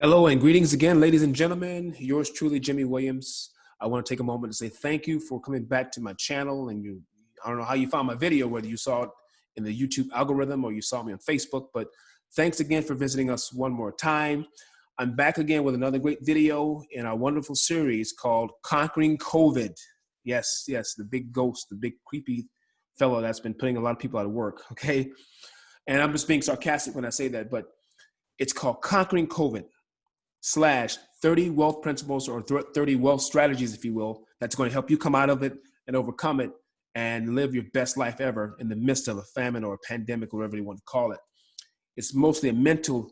Hello and greetings again, ladies and gentlemen. Yours truly, Jimmie Williams. I want to take a moment to say thank you for coming back to my channel. I don't know how you found my video, whether you saw it in the YouTube algorithm or you saw me on Facebook, but thanks again for visiting us one more time. I'm back again with another great video in our wonderful series called Conquering COVID. Yes, the big ghost, the big creepy fellow that's been putting a lot of people out of work, okay? And I'm just being sarcastic when I say that, but it's called Conquering COVID / 30 wealth principles or 30 wealth strategies, if you will, that's going to help you come out of it and overcome it and live your best life ever in the midst of a famine or a pandemic, or whatever you want to call it. It's mostly a mental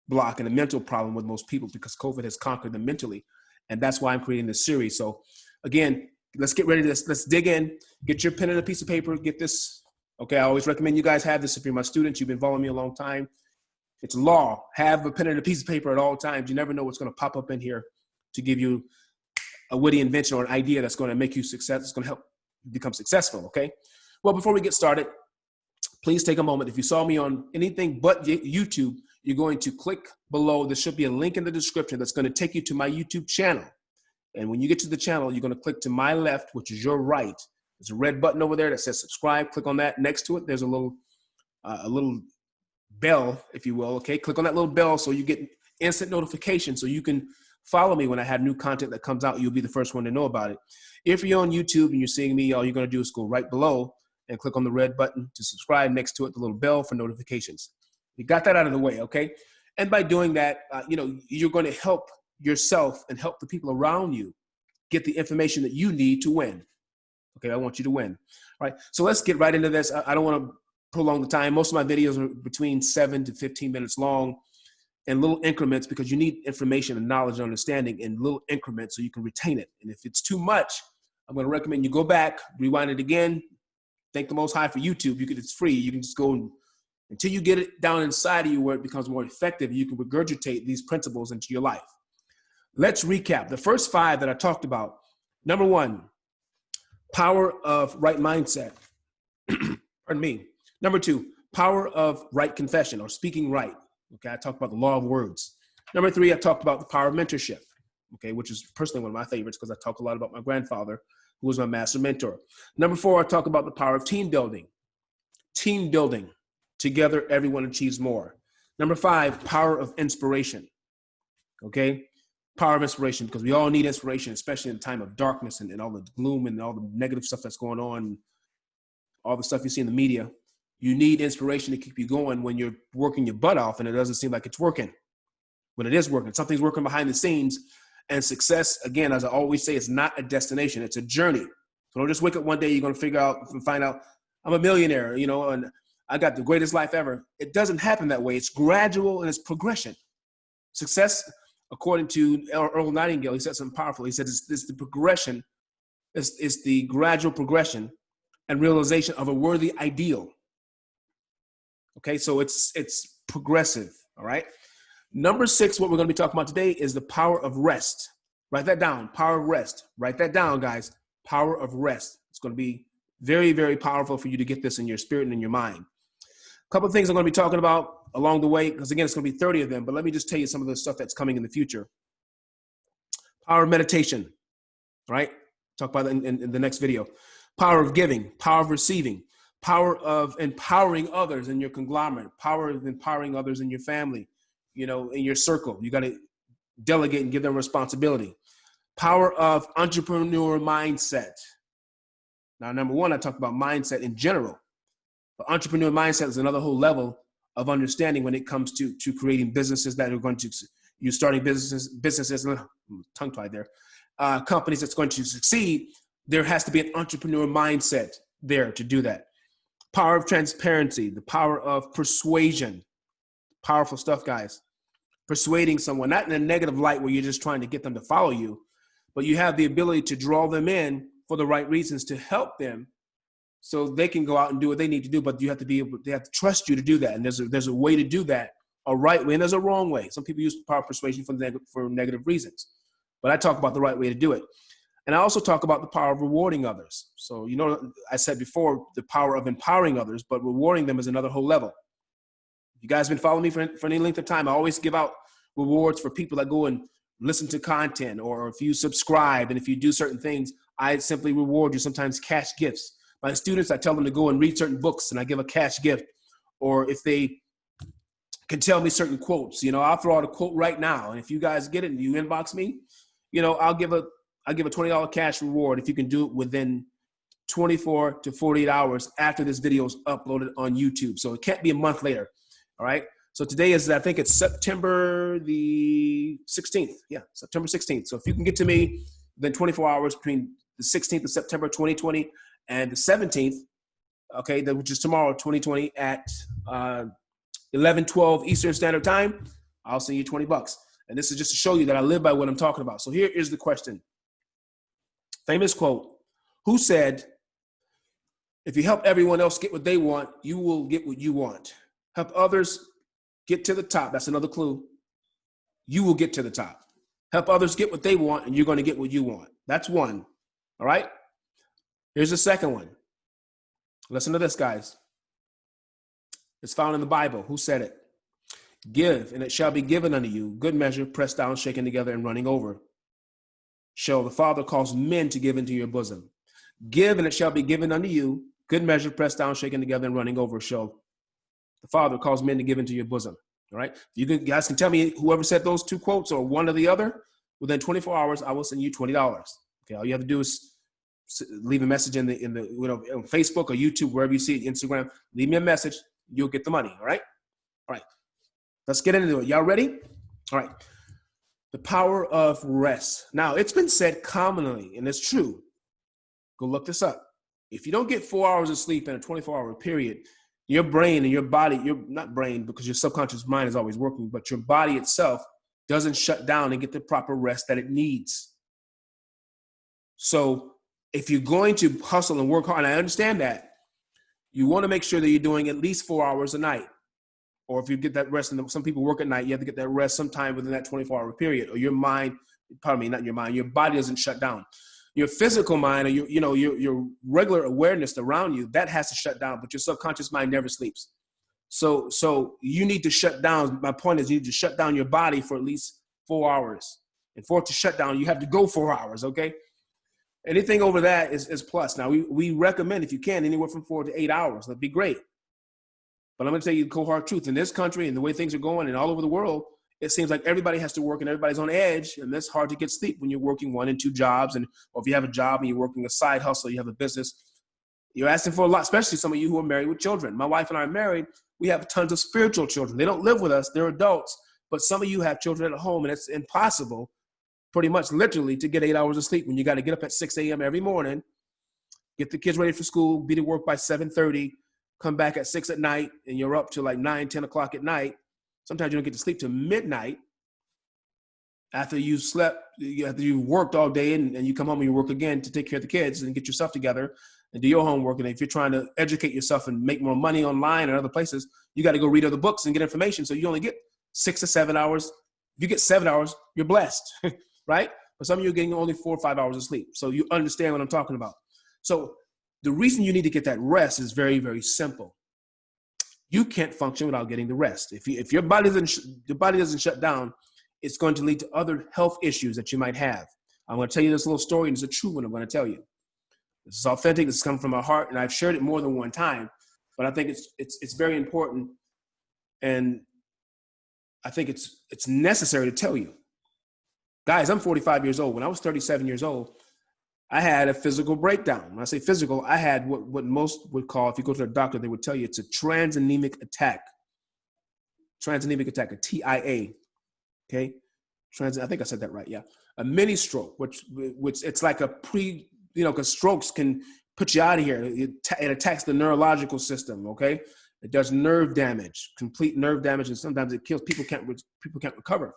block and a mental problem with most people because COVID has conquered them mentally. And that's why I'm creating this series. So again, let's get ready to this. Let's dig in, get your pen and a piece of paper, get this. Okay, I always recommend you guys have this if you're my students. You've been following me a long time. It's law. Have a pen and a piece of paper at all times. You never know what's going to pop up in here to give you a witty invention or an idea that's going to make you success. It's going to help you become successful, okay? Well, before we get started, please take a moment. If you saw me on anything but YouTube, you're going to click below. There should be a link in the description that's going to take you to my YouTube channel. And when you get to the channel, you're going to click to my left, which is your right. There's a red button over there that says subscribe. Click on that. Next to it, there's a little bell, if you will, okay? Click on that little bell so you get instant notification so you can follow me when I have new content that comes out. You'll be the first one to know about it. If you're on YouTube and you're seeing me, all you're going to do is go right below and click on the red button to subscribe. Next to it, the little bell for notifications. You got that out of the way, okay? And by doing that, you're going to help yourself and help the people around you get the information that you need to win. Okay, I want you to win. All right, so let's get right into this. I don't want to prolong the time. Most of my videos are between 7 to 15 minutes long in little increments because you need information and knowledge and understanding in little increments so you can retain it. And if it's too much, I'm going to recommend you go back, rewind it again. Thank the Most High for YouTube. It's free. You can just go until you get it down inside of you where it becomes more effective. You can regurgitate these principles into your life. Let's recap. The first 5 that I talked about. Number 1, power of right mindset. Pardon me. Number 2, power of right confession or speaking right. Okay, I talked about the law of words. Number 3, I talked about the power of mentorship. Okay, which is personally one of my favorites because I talk a lot about my grandfather, who was my master mentor. Number 4, I talk about the power of team building. Team building. Together, everyone achieves more. Number 5, power of inspiration. Okay, power of inspiration, because we all need inspiration, especially in a time of darkness and all the gloom and all the negative stuff that's going on, all the stuff you see in the media. You need inspiration to keep you going when you're working your butt off and it doesn't seem like it's working. When it is working, something's working behind the scenes. And success, again, as I always say, is not a destination. It's a journey. So don't just wake up one day, you're going to find out I'm a millionaire, and I got the greatest life ever. It doesn't happen that way. It's gradual and it's progression. Success, according to Earl Nightingale, he said something powerful. He said it's the progression, it's the gradual progression and realization of a worthy ideal. Okay, so it's progressive, all right? Number 6, what we're going to be talking about today is the power of rest. Write that down, power of rest. Write that down, guys, power of rest. It's going to be very, very powerful for you to get this in your spirit and in your mind. A couple of things I'm going to be talking about along the way, because again, it's going to be 30 of them, but let me just tell you some of the stuff that's coming in the future. Power of meditation, all right? Talk about that in the next video. Power of giving, power of receiving. Power of empowering others in your conglomerate, power of empowering others in your family, in your circle. You got to delegate and give them responsibility. Power of entrepreneur mindset. Now, number 1, I talked about mindset in general, but entrepreneur mindset is another whole level of understanding when it comes to creating businesses that are going to, you starting businesses, tongue-tied there, companies that's going to succeed. There has to be an entrepreneur mindset there to do that. Power of transparency, the power of persuasion. Powerful stuff, guys. Persuading someone, not in a negative light where you're just trying to get them to follow you, but you have the ability to draw them in for the right reasons to help them so they can go out and do what they need to do, but they have to trust you to do that. And there's a way to do that, a right way, and there's a wrong way. Some people use power of persuasion for negative reasons, but I talk about the right way to do it. And I also talk about the power of rewarding others. So, I said before, the power of empowering others, but rewarding them is another whole level. You guys been following me for any length of time. I always give out rewards for people that go and listen to content, or if you subscribe and if you do certain things, I simply reward you, sometimes cash gifts. My students, I tell them to go and read certain books and I give a cash gift. Or if they can tell me certain quotes, I'll throw out a quote right now. And if you guys get it and you inbox me, I'll give a $20 cash reward if you can do it within 24 to 48 hours after this video is uploaded on YouTube. So it can't be a month later. All right. So today is, I think it's September the 16th. Yeah, September 16th. So if you can get to me within 24 hours between the 16th of September 2020 and the 17th, okay, which is tomorrow, 2020 at 11:12 Eastern Standard Time, I'll send you $20. And this is just to show you that I live by what I'm talking about. So here is the question. Famous quote. Who said, if you help everyone else get what they want, you will get what you want? Help others get to the top. That's another clue. You will get to the top. Help others get what they want, and you're going to get what you want. That's one. All right? Here's the second one. Listen to this, guys. It's found in the Bible. Who said it? Give, and it shall be given unto you. Good measure, pressed down, shaken together, and running over. Shall the Father cause men to give into your bosom. Give, and it shall be given unto you. Good measure, pressed down, shaken together, and running over. Shall the Father cause men to give into your bosom. All right? You guys can tell me whoever said those two quotes or one or the other. Within 24 hours, I will send you $20. Okay, all you have to do is leave a message in the on Facebook or YouTube, wherever you see it, Instagram. Leave me a message. You'll get the money. All right? All right. Let's get into it. Y'all ready? All right. The power of rest. Now, it's been said commonly, and it's true. Go look this up. If you don't get 4 hours of sleep in a 24-hour period, your brain and your body, you're not brain because your subconscious mind is always working, but your body itself doesn't shut down and get the proper rest that it needs. So if you're going to hustle and work hard, and I understand that, you want to make sure that you're doing at least 4 hours a night. Or if you get that rest, and some people work at night, you have to get that rest sometime within that 24-hour period, or your mind, pardon me, not your mind, your body doesn't shut down. Your physical mind, or your regular awareness around you, that has to shut down, but your subconscious mind never sleeps. So you need to shut down. My point is, you need to shut down your body for at least 4 hours. And for it to shut down, you have to go 4 hours, okay? Anything over that is plus. Now, we recommend, if you can, anywhere from 4 to 8 hours. That'd be great. But I'm going to tell you the cold hard truth. In this country and the way things are going and all over the world, it seems like everybody has to work and everybody's on edge, and it's hard to get sleep when you're working 1 and 2 jobs, or if you have a job and you're working a side hustle, you have a business, you're asking for a lot, especially some of you who are married with children. My wife and I are married. We have tons of spiritual children. They don't live with us. They're adults. But some of you have children at home, and it's impossible, pretty much literally, to get 8 hours of sleep when you got to get up at 6 a.m. every morning, get the kids ready for school, be to work by 7:30, come back at 6 at night, and you're up to like 9, 10 o'clock at night. Sometimes you don't get to sleep till midnight after you slept, after you worked all day, and you come home and you work again to take care of the kids and get yourself together and do your homework. And if you're trying to educate yourself and make more money online or other places, you got to go read other books and get information. So you only get 6 to 7 hours. If you get 7 hours, you're blessed, right? But some of you are getting only 4 or 5 hours of sleep. So you understand what I'm talking about. So the reason you need to get that rest is very, very simple. You can't function without getting the rest. If your body doesn't shut down, it's going to lead to other health issues that you might have. I'm going to tell you this little story, and it's a true one I'm going to tell you. This is authentic. This is coming from my heart, and I've shared it more than one time. But I think it's very important, and I think it's necessary to tell you. Guys, I'm 45 years old. When I was 37 years old, I had a physical breakdown. When I say physical, I had what most would call, if you go to a doctor, they would tell you it's a transanemic attack. Transanemic attack, a TIA. Okay? I think I said that right, yeah. A mini stroke, which it's like a because strokes can put you out of here. It attacks the neurological system, okay? It does nerve damage, complete nerve damage, and sometimes it kills. People can't recover.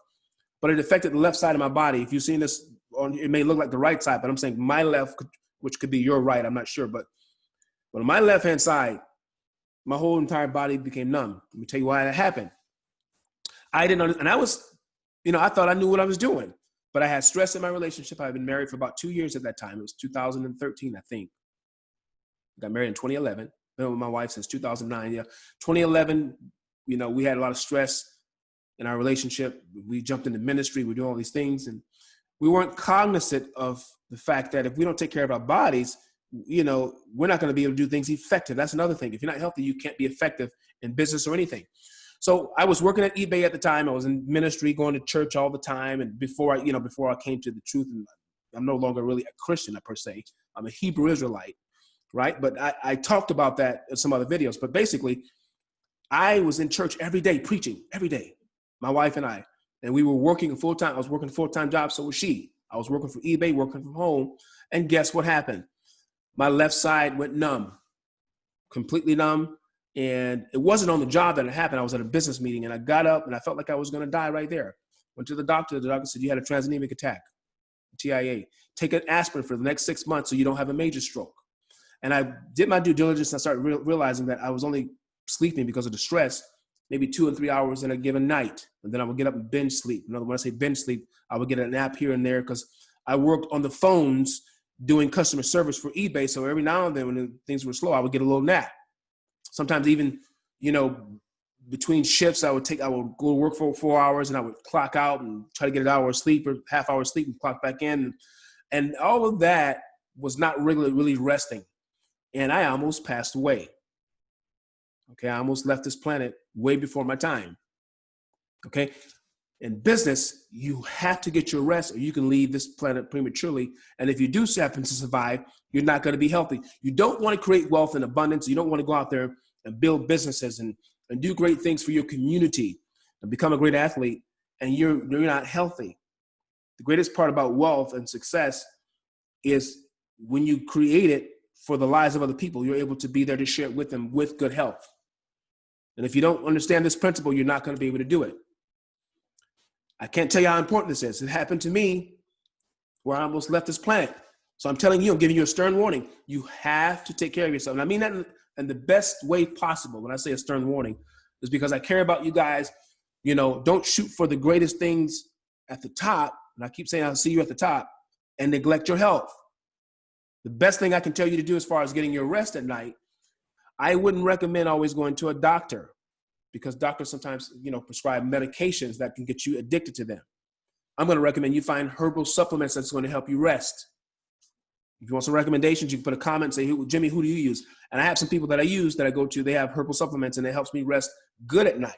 But it affected the left side of my body. If you've seen this, it may look like the right side, but I'm saying my left, which could be your right, I'm not sure. But on my left-hand side, my whole entire body became numb. Let me tell you why that happened. I didn't understand, and I was, I thought I knew what I was doing, but I had stress in my relationship. I had been married for about 2 years at that time. It was 2013, I think. I got married in 2011. Been with my wife since 2009. Yeah, 2011. We had a lot of stress. in our relationship. We jumped into ministry. We do all these things. And we weren't cognizant of the fact that if we don't take care of our bodies, we're not going to be able to do things effective. That's another thing. If you're not healthy, you can't be effective in business or anything. So I was working at eBay at the time. I was in ministry, going to church all the time. And before I came to the truth, and I'm no longer really a Christian per se. I'm a Hebrew Israelite, right? But I talked about that in some other videos. But basically, I was in church every day, preaching every day, my wife and I. And we were working full-time. I was working a full-time job, so was she. I was working for eBay, working from home. And guess what happened? My left side went numb, completely numb. And it wasn't on the job that it happened. I was at a business meeting, and I got up, and I felt like I was going to die right there. Went to the doctor. The doctor said, you had a transanemic attack, TIA. Take an aspirin for the next 6 months so you don't have a major stroke. And I did my due diligence, and I started realizing that I was only sleeping because of the stress, maybe 2 and 3 hours in a given night. And then I would get up and binge sleep. When I say binge sleep, I would get a nap here and there because I worked on the phones doing customer service for eBay. So every now and then when things were slow, I would get a little nap. Sometimes even, between shifts, I would go to work for 4 hours and I would clock out and try to get an hour of sleep or half hour of sleep and clock back in. And all of that was not really resting. And I almost passed away. Okay, I almost left this planet way before my time. Okay, in business, you have to get your rest or you can leave this planet prematurely. And if you do happen to survive, you're not going to be healthy. You don't want to create wealth and abundance. You don't want to go out there and build businesses and do great things for your community and become a great athlete, and you're not healthy. The greatest part about wealth and success is when you create it for the lives of other people, you're able to be there to share it with them with good health. And if you don't understand this principle, you're not going to be able to do it. I can't tell you how important this is. It happened to me where I almost left this planet. So I'm telling you, I'm giving you a stern warning. You have to take care of yourself. And I mean that in the best way possible. When I say a stern warning, is because I care about you guys. Don't shoot for the greatest things at the top. And I keep saying I'll see you at the top and neglect your health. The best thing I can tell you to do as far as getting your rest at night, I wouldn't recommend always going to a doctor because doctors sometimes, prescribe medications that can get you addicted to them. I'm going to recommend you find herbal supplements that's going to help you rest. If you want some recommendations, you can put a comment and say, Jimmie, who do you use? And I have some people that I use that I go to, they have herbal supplements and it helps me rest good at night.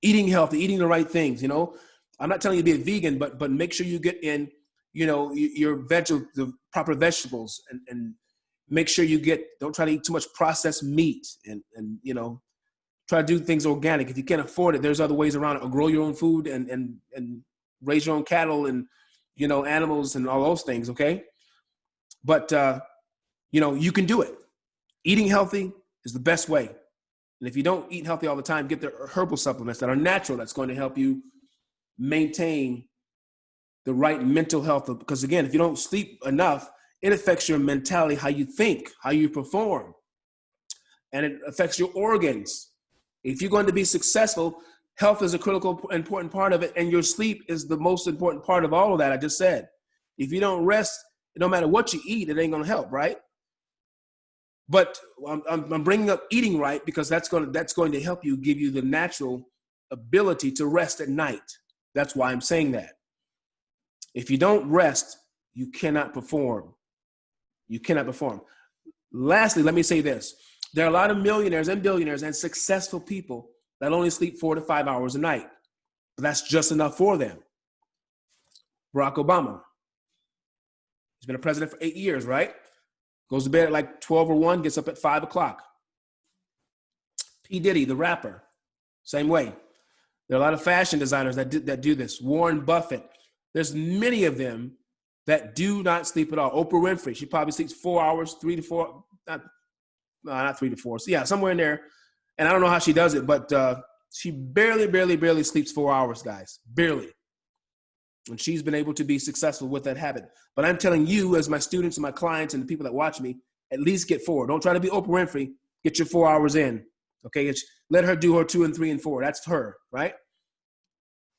Eating healthy, eating the right things, I'm not telling you to be a vegan, but make sure you get in, the proper vegetables and make sure don't try to eat too much processed meat and try to do things organic. If you can't afford it, there's other ways around it. Or grow your own food and raise your own cattle and, animals and all those things, okay? But, you can do it. Eating healthy is the best way. And if you don't eat healthy all the time, get the herbal supplements that are natural that's going to help you maintain the right mental health. Because, again, if you don't sleep enough, it affects your mentality, how you think, how you perform. And it affects your organs. If you're going to be successful, health is a critical, important part of it. And your sleep is the most important part of all of that I just said. If you don't rest, no matter what you eat, it ain't going to help, right? But I'm bringing up eating right because that's going to help you, give you the natural ability to rest at night. That's why I'm saying that. If you don't rest, you cannot perform. You cannot perform. Lastly, let me say this. There are a lot of millionaires and billionaires and successful people that only sleep 4 to 5 hours a night. But that's just enough for them. Barack Obama. He's been a president for 8 years, right? Goes to bed at like 12 or 1, gets up at 5 o'clock. P. Diddy, the rapper, same way. There are a lot of fashion designers that do this. Warren Buffett. There's many of them that do not sleep at all. Oprah Winfrey, she probably sleeps 4 hours, 3 to 4, not 3 to 4. So yeah, somewhere in there. And I don't know how she does it, but she barely sleeps 4 hours, guys. Barely. And she's been able to be successful with that habit. But I'm telling you, as my students and my clients and the people that watch me, at least get 4. Don't try to be Oprah Winfrey. Get your 4 hours in. Okay? Let her do her 2 and 3 and 4. That's her, right?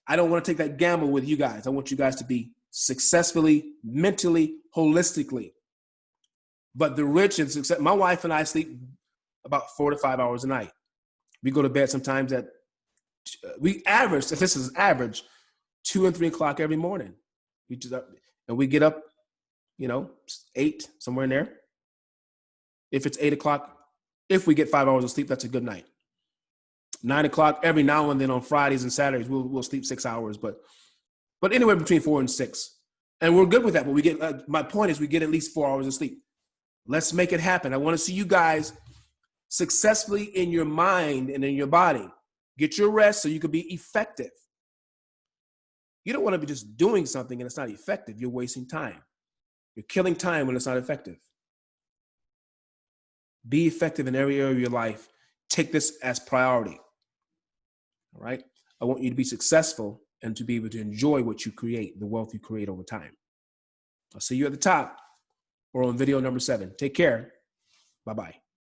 I don't want to take that gamble with you guys. I want you guys to be successfully, mentally, holistically. But the rich and success, my wife and I sleep about 4 to 5 hours a night. We go to bed sometimes at We average, if this is average, 2 and 3 o'clock every morning. And we get up, 8, somewhere in there. If it's 8 o'clock, if we get 5 hours of sleep, that's a good night. 9 o'clock every now and then on Fridays and Saturdays, we'll sleep 6 hours, but anywhere between 4 and 6. And we're good with that, but we get, my point is we get at least 4 hours of sleep. Let's make it happen. I want to see you guys successfully in your mind and in your body. Get your rest so you can be effective. You don't want to be just doing something and it's not effective. You're wasting time. You're killing time when it's not effective. Be effective in every area of your life. Take this as priority. All right? I want you to be successful and to be able to enjoy what you create, the wealth you create over time. I'll see you at the top or on video number 7. Take care. Bye-bye.